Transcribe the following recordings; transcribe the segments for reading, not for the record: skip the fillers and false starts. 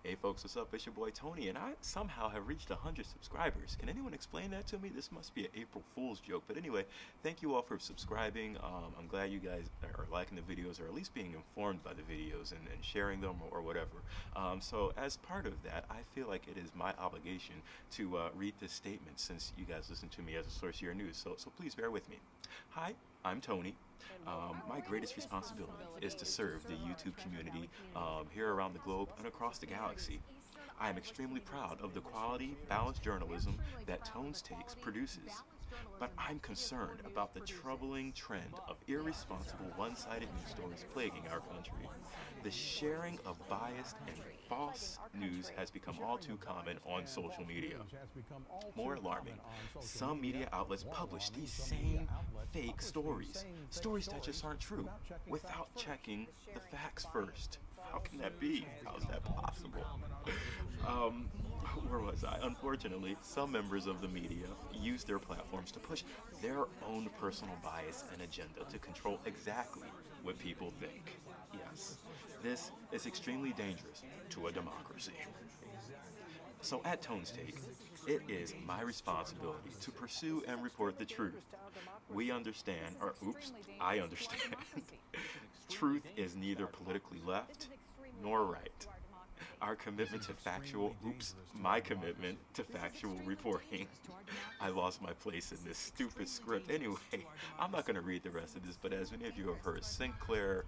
Hey folks, what's up? It's your boy Tony, and I somehow have reached 100 subscribers. Can anyone explain that to me? This must be an April Fool's joke. But anyway, thank you all for subscribing. I'm glad you guys are liking the videos, or at least being informed by the videos and sharing them or whatever. So as part of that, I feel like it is my obligation to read this statement since you guys listen to me as a source of your news. So please bear with me. Hi, I'm Tony. My greatest responsibility is to serve the YouTube community here around the globe and across the galaxy. I am extremely proud of the quality, balanced journalism that Tones Takes produces. But I'm concerned about the troubling trend of irresponsible, one-sided news stories plaguing our country. The sharing of biased and false news has become all too common on social media. More alarming, some media outlets publish these same fake stories, stories that just aren't true, without checking the facts first. How can that be? How is that possible? Where was I? Unfortunately, some members of the media use their platforms to push their own personal bias and agenda to control exactly what people think. Yes, this is extremely dangerous to a democracy. So at Tones Take, it is my responsibility to pursue and report the truth. We understand, or oops, I understand. Truth is neither politically left nor right. Our commitment to factual, my commitment to factual reporting. I lost my place in this stupid script. Anyway, I'm not going to read the rest of this, but as many of you have heard, Sinclair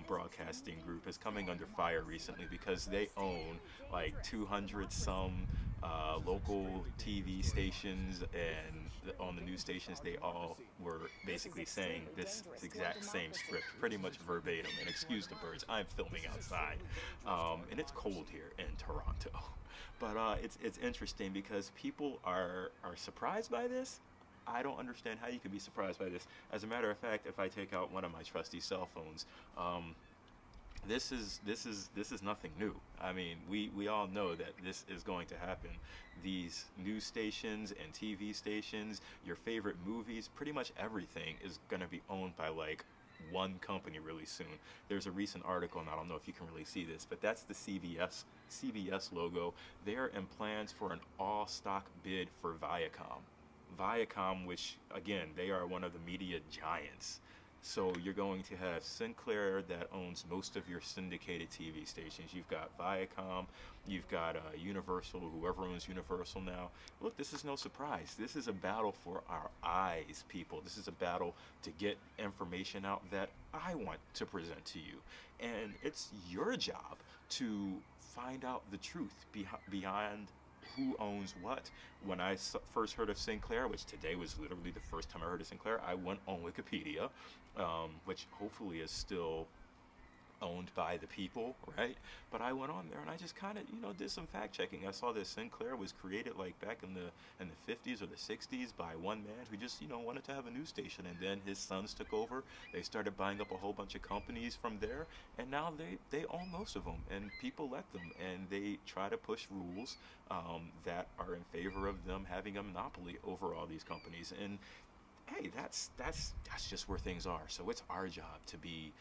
Broadcasting Group is coming under fire recently because they own like 200 some local TV stations, and on the news stations they all were basically saying this exact same script, pretty much verbatim. And excuse the birds, I'm filming outside, and it's cold here in Toronto. But it's interesting because people are surprised by this. I don't understand how you can be surprised by this. As a matter of fact, if I take out one of my trusty cell phones, this is nothing new. I mean, we all know that this is going to happen. These news stations and TV stations, your favorite movies, pretty much everything is going to be owned by like one company really soon. There's a recent article, and I don't know if you can really see this, but that's the CBS logo. They're in plans for an all-stock bid for Viacom. Viacom, which again, they are one of the media giants. So you're going to have Sinclair that owns most of your syndicated TV stations. You've got Viacom, you've got Universal, whoever owns Universal now. Look, this is no surprise. This is a battle for our eyes, people. This is a battle to get information out that I want to present to you. And it's your job to find out the truth beyond who owns what. When I first heard of Sinclair, which today was literally the first time I heard of Sinclair, I went on Wikipedia, which hopefully is still owned by the people, right? But I went on there and I just kind of, did some fact checking. I saw that Sinclair was created like back in the 50s or the 60s by one man who just, wanted to have a news station, and then his sons took over. They started buying up a whole bunch of companies from there, and now they own most of them, and people let them, and they try to push rules that are in favor of them having a monopoly over all these companies. And hey, that's just where things are. So it's our job to be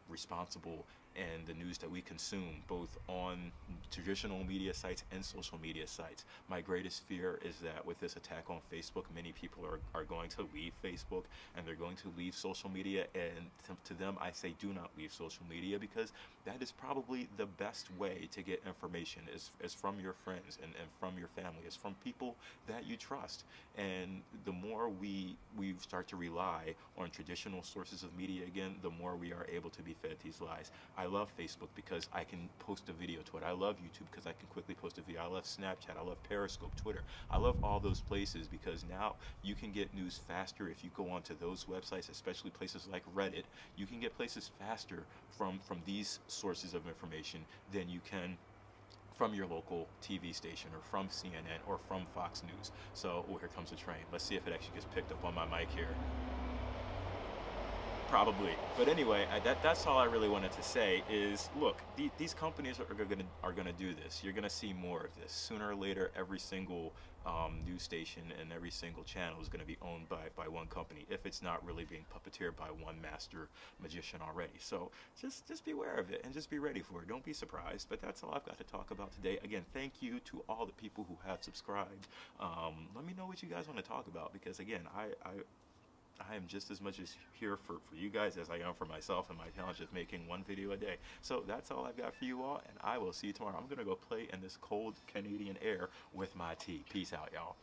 responsible in the news that we consume, both on traditional media sites and social media sites. My greatest fear is that with this attack on Facebook, many people are going to leave Facebook and they're going to leave social media. And to them, I say, do not leave social media, because that is probably the best way to get information is from your friends and from your family, is from people that you trust. And the more we start to rely on traditional sources of media again, the more we are able to be fed these lies. I love Facebook because I can post a video to it. I love YouTube because I can quickly post a video. I love Snapchat. I love Periscope, Twitter. I love all those places because now you can get news faster if you go onto those websites, especially places like Reddit. You can get places faster from these sources of information than you can from your local TV station or from CNN or from Fox News. So, oh, here comes a train. Let's see if it actually gets picked up on my mic here. Probably, but anyway, that's all I really wanted to say. Is look, these companies are gonna do this. You're gonna see more of this sooner or later. Every single news station and every single channel is gonna be owned by one company if it's not really being puppeteered by one master magician already. So just be aware of it and just be ready for it. Don't be surprised. But that's all I've got to talk about today. Again, thank you to all the people who have subscribed. Let me know what you guys want to talk about, because again, I am just as much as here for you guys as I am for myself, and my challenge is making one video a day. So that's all I've got for you all, and I will see you tomorrow. I'm going to go play in this cold Canadian air with my tea. Peace out, y'all.